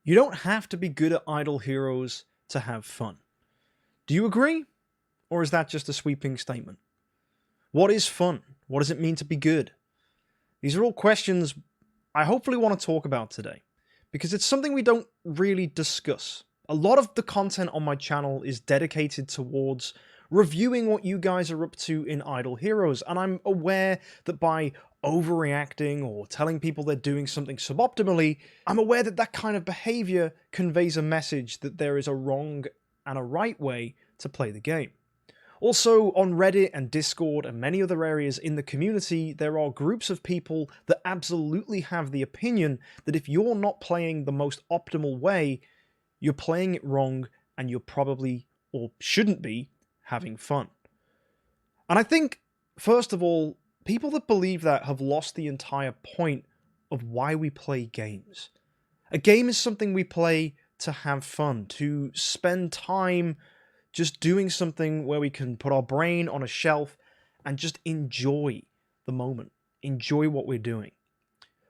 You don't have to be good at Idle Heroes to have fun. Do you agree? Or is that just a sweeping statement? What is fun? What does it mean to be good? These are all questions I hopefully want to talk about today, because it's something we don't really discuss. A lot of the content on my channel is dedicated towards reviewing what you guys are up to in Idle Heroes, and I'm aware that by overreacting or telling people they're doing something suboptimally, I'm aware that that kind of behavior conveys a message that there is a wrong and a right way to play the game. Also, on Reddit and Discord and many other areas in the community, there are groups of people that absolutely have the opinion that if you're not playing the most optimal way, you're playing it wrong and you're probably, or shouldn't be, having fun. And I think, first of all, people that believe that have lost the entire point of why we play games. A game is something we play to have fun, to spend time just doing something where we can put our brain on a shelf and just enjoy the moment, enjoy what we're doing.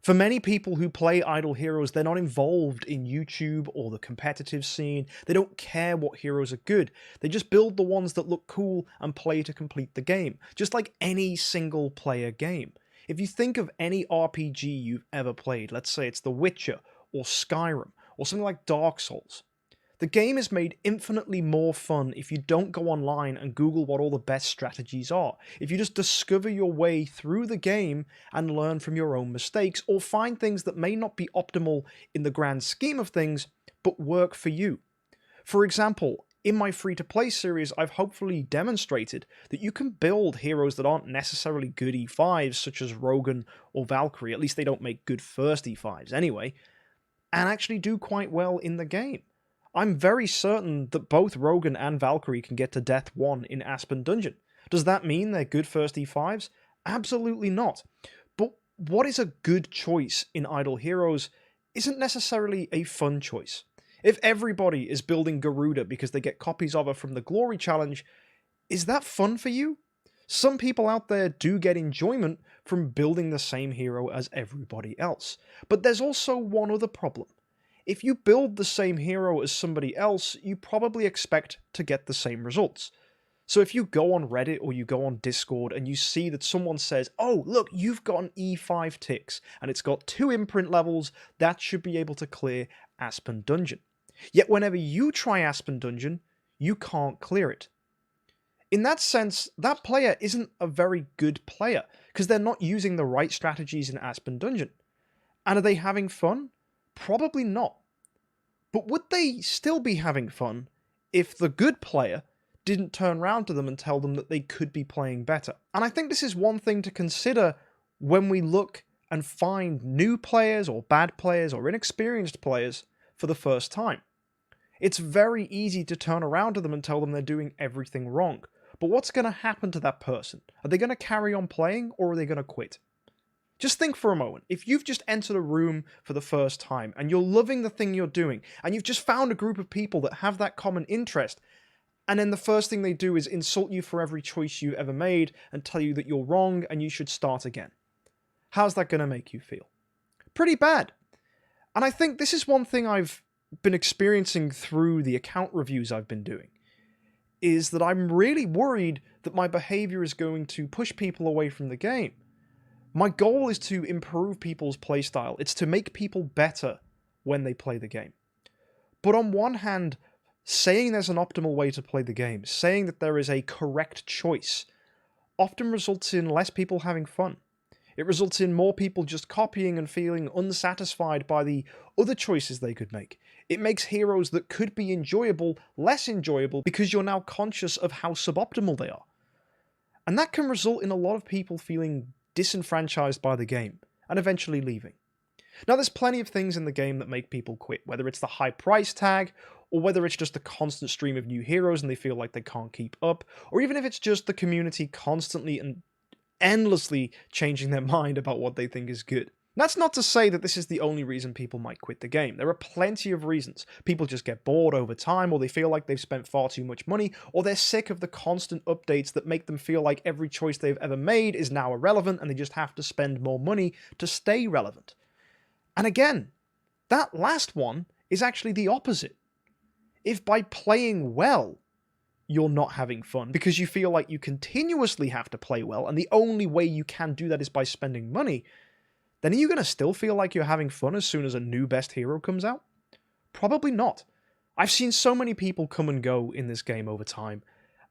For many people who play Idle Heroes, they're not involved in YouTube or the competitive scene. They don't care what heroes are good. They just build the ones that look cool and play to complete the game, just like any single player game. If you think of any RPG you've ever played, let's say it's The Witcher or Skyrim or something like Dark Souls, the game is made infinitely more fun if you don't go online and Google what all the best strategies are. If you just discover your way through the game and learn from your own mistakes, or find things that may not be optimal in the grand scheme of things, but work for you. For example, in my free-to-play series, I've hopefully demonstrated that you can build heroes that aren't necessarily good E5s, such as Rogan or Valkyrie, at least they don't make good first E5s anyway, and actually do quite well in the game. I'm very certain that both Rogan and Valkyrie can get to Death 1 in Aspen Dungeon. Does that mean they're good first E5s? Absolutely not. But what is a good choice in Idle Heroes isn't necessarily a fun choice. If everybody is building Garuda because they get copies of her from the Glory Challenge, is that fun for you? Some people out there do get enjoyment from building the same hero as everybody else. But there's also one other problem. If you build the same hero as somebody else, you probably expect to get the same results. So if you go on Reddit or you go on Discord and you see that someone says, oh, look, you've got an E5 ticks and it's got 2 imprint levels, that should be able to clear Aspen Dungeon. Yet whenever you try Aspen Dungeon, you can't clear it. In that sense, that player isn't a very good player, because they're not using the right strategies in Aspen Dungeon. And are they having fun? Probably not. But would they still be having fun if the good player didn't turn around to them and tell them that they could be playing better? And I think this is one thing to consider when we look and find new players or bad players or inexperienced players for the first time. It's very easy to turn around to them and tell them they're doing everything wrong. But what's going to happen to that person? Are they going to carry on playing, or are they going to quit? Just think for a moment. If you've just entered a room for the first time and you're loving the thing you're doing, and you've just found a group of people that have that common interest, and then the first thing they do is insult you for every choice you've ever made and tell you that you're wrong and you should start again. How's that going to make you feel? Pretty bad. And I think this is one thing I've been experiencing through the account reviews I've been doing, is that I'm really worried that my behavior is going to push people away from the game. My goal is to improve people's playstyle. It's to make people better when they play the game. But on one hand, saying there's an optimal way to play the game, saying that there is a correct choice, often results in less people having fun. It results in more people just copying and feeling unsatisfied by the other choices they could make. It makes heroes that could be enjoyable less enjoyable because you're now conscious of how suboptimal they are. And that can result in a lot of people feeling disenfranchised by the game, and eventually leaving. Now, there's plenty of things in the game that make people quit, whether it's the high price tag, or whether it's just the constant stream of new heroes and they feel like they can't keep up, or even if it's just the community constantly and endlessly changing their mind about what they think is good. That's not to say that this is the only reason people might quit the game. There are plenty of reasons. People just get bored over time, or they feel like they've spent far too much money, or they're sick of the constant updates that make them feel like every choice they've ever made is now irrelevant and they just have to spend more money to stay relevant. And again, that last one is actually the opposite. If by playing well, you're not having fun because you feel like you continuously have to play well, and the only way you can do that is by spending money, then are you going to still feel like you're having fun as soon as a new best hero comes out? Probably not. I've seen so many people come and go in this game over time,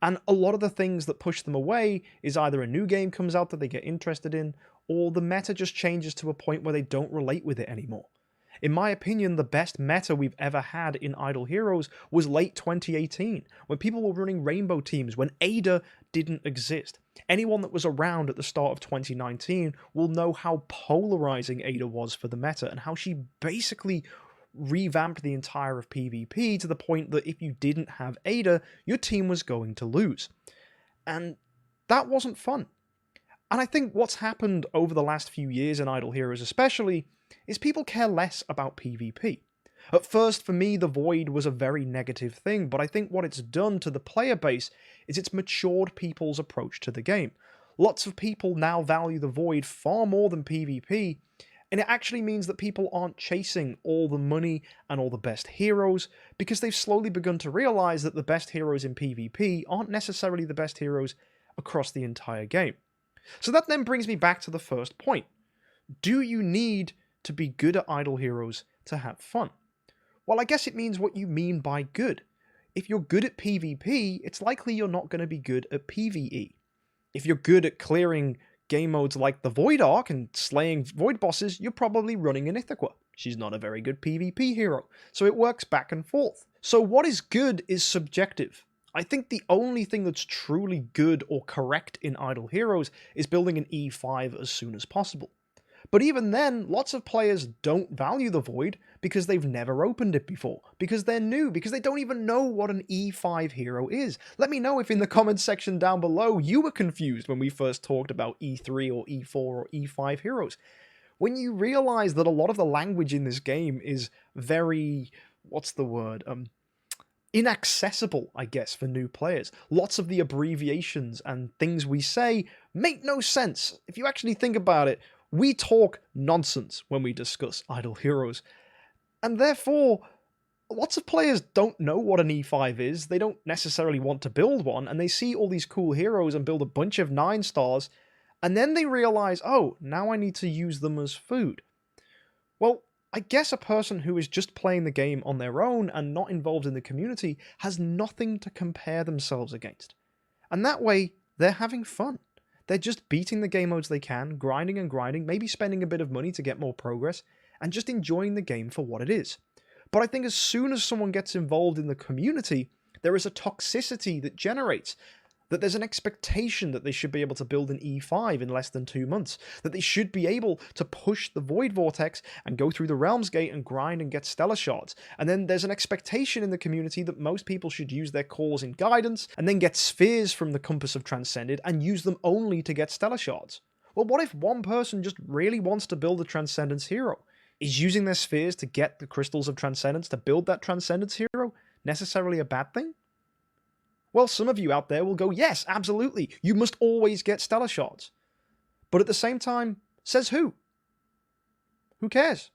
and a lot of the things that push them away is either a new game comes out that they get interested in, or the meta just changes to a point where they don't relate with it anymore. In my opinion, the best meta we've ever had in Idle Heroes was late 2018, when people were running rainbow teams, when Ada didn't exist. Anyone that was around at the start of 2019 will know how polarizing Ada was for the meta, and how she basically revamped the entire of PvP to the point that if you didn't have Ada, your team was going to lose. And that wasn't fun. And I think what's happened over the last few years in Idle Heroes especially is people care less about PvP. At first, for me, the Void was a very negative thing, but I think what it's done to the player base is it's matured people's approach to the game. Lots of people now value the Void far more than PvP, and it actually means that people aren't chasing all the money and all the best heroes, because they've slowly begun to realize that the best heroes in PvP aren't necessarily the best heroes across the entire game. So that then brings me back to the first point. Do you need to be good at Idle Heroes to have fun? Well, I guess it means what you mean by good. If you're good at PvP, it's likely you're not going to be good at PvE. If you're good at clearing game modes like the Void Arc and slaying Void bosses, you're probably running an Ithaca. She's not a very good PvP hero, so it works back and forth. So what is good is subjective. I think the only thing that's truly good or correct in Idle Heroes is building an E5 as soon as possible. But even then, lots of players don't value the Void because they've never opened it before, because they're new, because they don't even know what an E5 hero is. Let me know if in the comments section down below you were confused when we first talked about E3 or E4 or E5 heroes. When you realize that a lot of the language in this game is very, inaccessible, I guess, for new players. Lots of the abbreviations and things we say make no sense. If you actually think about it, we talk nonsense when we discuss Idle Heroes. And therefore, lots of players don't know what an E5 is, they don't necessarily want to build one, and they see all these cool heroes and build a bunch of 9 stars, and then they realize, oh, now I need to use them as food. Well, I guess a person who is just playing the game on their own and not involved in the community has nothing to compare themselves against. And that way, they're having fun. They're just beating the game modes they can, grinding and grinding, maybe spending a bit of money to get more progress, and just enjoying the game for what it is. But I think as soon as someone gets involved in the community, there is a toxicity that generates, that there's an expectation that they should be able to build an E5 in less than 2 months, that they should be able to push the Void Vortex and go through the Realms Gate and grind and get Stellar Shards. And then there's an expectation in the community that most people should use their cores in Guidance and then get Spheres from the Compass of Transcended and use them only to get Stellar Shards. Well, what if one person just really wants to build a Transcendence hero? Is using their Spheres to get the Crystals of Transcendence to build that Transcendence hero necessarily a bad thing? Well, some of you out there will go, yes, absolutely, you must always get Stellar Shards. But at the same time, says who? Who cares?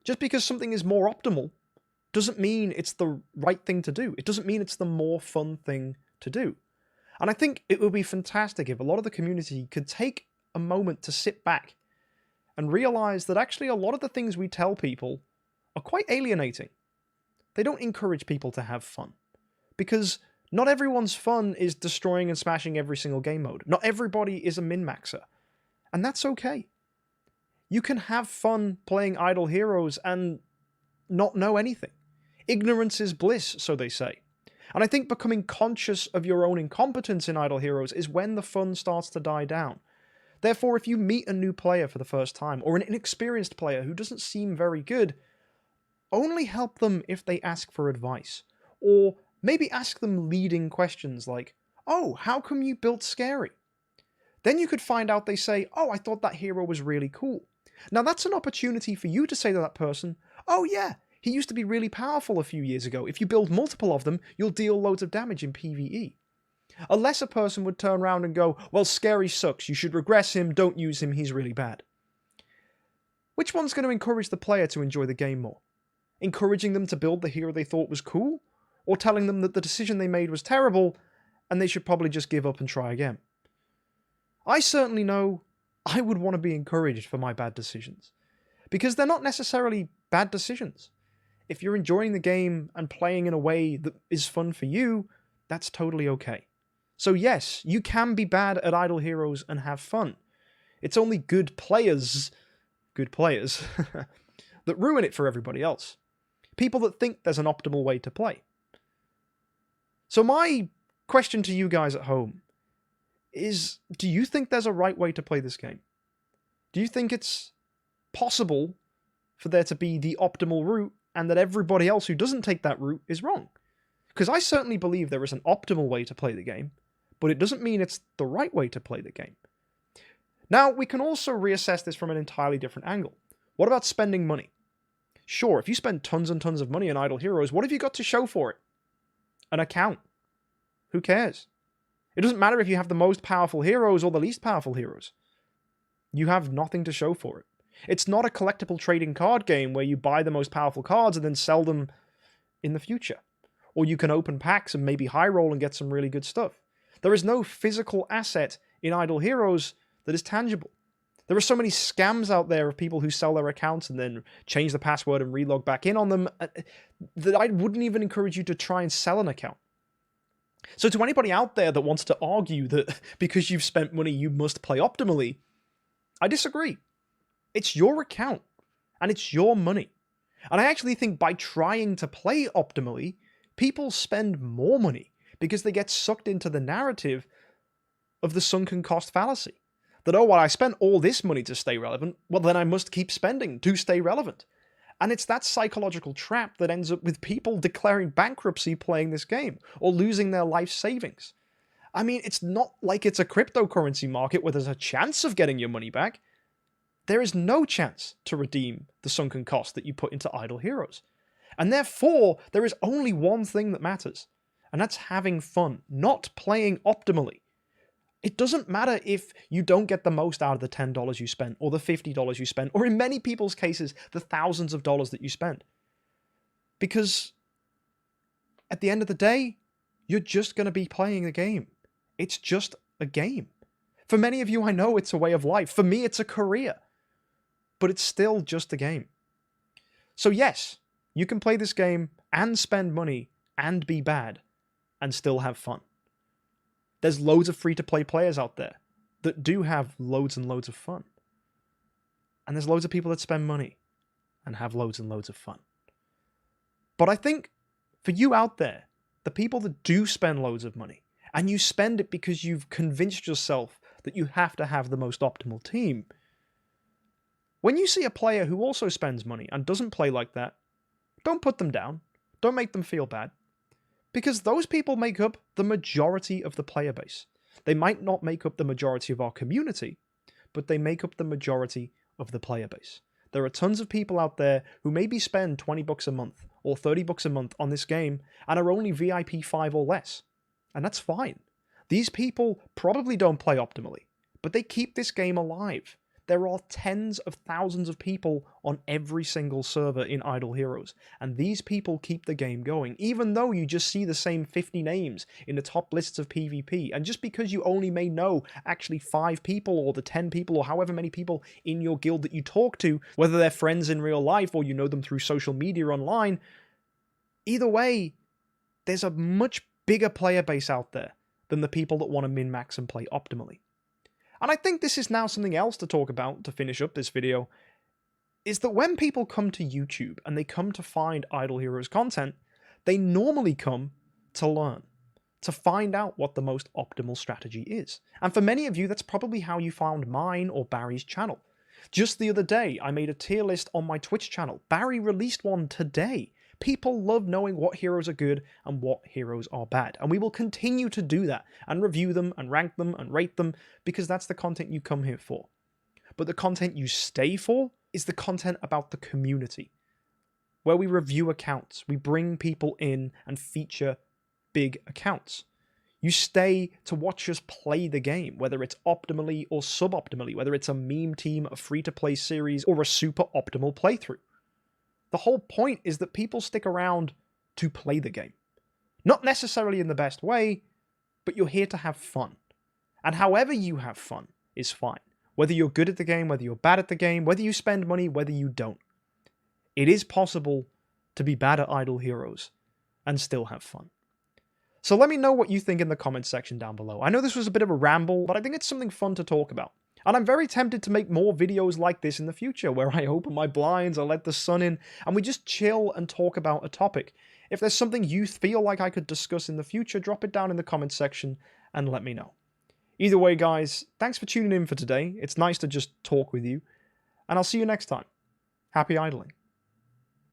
Just because something is more optimal doesn't mean it's the right thing to do. It doesn't mean it's the more fun thing to do. And I think it would be fantastic if a lot of the community could take a moment to sit back and realize that actually a lot of the things we tell people are quite alienating. They don't encourage people to have fun. Because not everyone's fun is destroying and smashing every single game mode. Not everybody is a min-maxer. And that's okay. You can have fun playing Idle Heroes and not know anything. Ignorance is bliss, so they say. And I think becoming conscious of your own incompetence in Idle Heroes is when the fun starts to die down. Therefore, if you meet a new player for the first time, or an inexperienced player who doesn't seem very good, only help them if they ask for advice. Or maybe ask them leading questions like, oh, how come you built Scary? Then you could find out they say, oh, I thought that hero was really cool. Now that's an opportunity for you to say to that person, oh yeah, he used to be really powerful a few years ago. If you build multiple of them, you'll deal loads of damage in PvE. A lesser person would turn around and go, well, Scary sucks, you should regress him, don't use him, he's really bad. Which one's going to encourage the player to enjoy the game more? encouraging them to build the hero they thought was cool, or telling them that the decision they made was terrible and they should probably just give up and try again. I certainly know I would want to be encouraged for my bad decisions, because they're not necessarily bad decisions. If you're enjoying the game and playing in a way that is fun for you, that's totally okay. So yes, you can be bad at Idle Heroes and have fun. It's only good players, that ruin it for everybody else. People that think there's an optimal way to play. So my question to you guys at home is, do you think there's a right way to play this game? Do you think it's possible for there to be the optimal route and that everybody else who doesn't take that route is wrong? Because I certainly believe there is an optimal way to play the game, but it doesn't mean it's the right way to play the game. Now, we can also reassess this from an entirely different angle. What about spending money? Sure, if you spend tons and tons of money on Idle Heroes, what have you got to show for it? An account. Who cares? It doesn't matter if you have the most powerful heroes or the least powerful heroes. You have nothing to show for it. It's not a collectible trading card game where you buy the most powerful cards and then sell them in the future. Or you can open packs and maybe high roll and get some really good stuff. There is no physical asset in Idle Heroes that is tangible. There are so many scams out there of people who sell their accounts and then change the password and relog back in on them that I wouldn't even encourage you to try and sell an account. So to anybody out there that wants to argue that because you've spent money you must play optimally, I disagree. It's your account and it's your money. And I actually think by trying to play optimally, people spend more money because they get sucked into the narrative of the sunken cost fallacy. That, oh, well, I spent all this money to stay relevant, well, then I must keep spending to stay relevant. And it's that psychological trap that ends up with people declaring bankruptcy playing this game, or losing their life savings. I mean, it's not like it's a cryptocurrency market where there's a chance of getting your money back. There is no chance to redeem the sunken cost that you put into Idle Heroes. And therefore, there is only one thing that matters, and that's having fun, not playing optimally. It doesn't matter if you don't get the most out of the $10 you spent, or the $50 you spent, or in many people's cases, the thousands of dollars that you spend. Because at the end of the day, you're just going to be playing a game. It's just a game. For many of you, I know it's a way of life. For me, it's a career. But it's still just a game. So yes, you can play this game and spend money and be bad and still have fun. There's loads of free-to-play players out there that do have loads and loads of fun. And there's loads of people that spend money and have loads and loads of fun. But I think for you out there, the people that do spend loads of money, and you spend it because you've convinced yourself that you have to have the most optimal team, when you see a player who also spends money and doesn't play like that, don't put them down. Don't make them feel bad. Because those people make up the majority of the player base. They might not make up the majority of our community, but they make up the majority of the player base. There are tons of people out there who maybe spend $20 a month or $30 a month on this game and are only VIP 5 or less. And that's fine. These people probably don't play optimally, but they keep this game alive. There are tens of thousands of people on every single server in Idle Heroes, and these people keep the game going, even though you just see the same 50 names in the top lists of PvP, and just because you only may know actually 5 people, or the 10 people, or however many people in your guild that you talk to, whether they're friends in real life or you know them through social media online, either way, there's a much bigger player base out there than the people that want to min-max and play optimally. And I think this is now something else to talk about to finish up this video, is that when people come to YouTube and they come to find Idle Heroes content, they normally come to learn, to find out what the most optimal strategy is. And for many of you, that's probably how you found mine or Barry's channel. Just the other day, I made a tier list on my Twitch channel. Barry released one today. People love knowing what heroes are good and what heroes are bad. And we will continue to do that and review them and rank them and rate them because that's the content you come here for. But the content you stay for is the content about the community, where we review accounts. We bring people in and feature big accounts. You stay to watch us play the game, whether it's optimally or suboptimally, whether it's a meme team, a free-to-play series, or a super optimal playthrough. The whole point is that people stick around to play the game. Not necessarily in the best way, but you're here to have fun. And however you have fun is fine. Whether you're good at the game, whether you're bad at the game, whether you spend money, whether you don't. It is possible to be bad at Idle Heroes and still have fun. So let me know what you think in the comments section down below. I know this was a bit of a ramble, but I think it's something fun to talk about. And I'm very tempted to make more videos like this in the future, where I open my blinds, I let the sun in, and we just chill and talk about a topic. If there's something you feel like I could discuss in the future, drop it down in the comments section and let me know. Either way, guys, thanks for tuning in for today. It's nice to just talk with you, and I'll see you next time. Happy idling.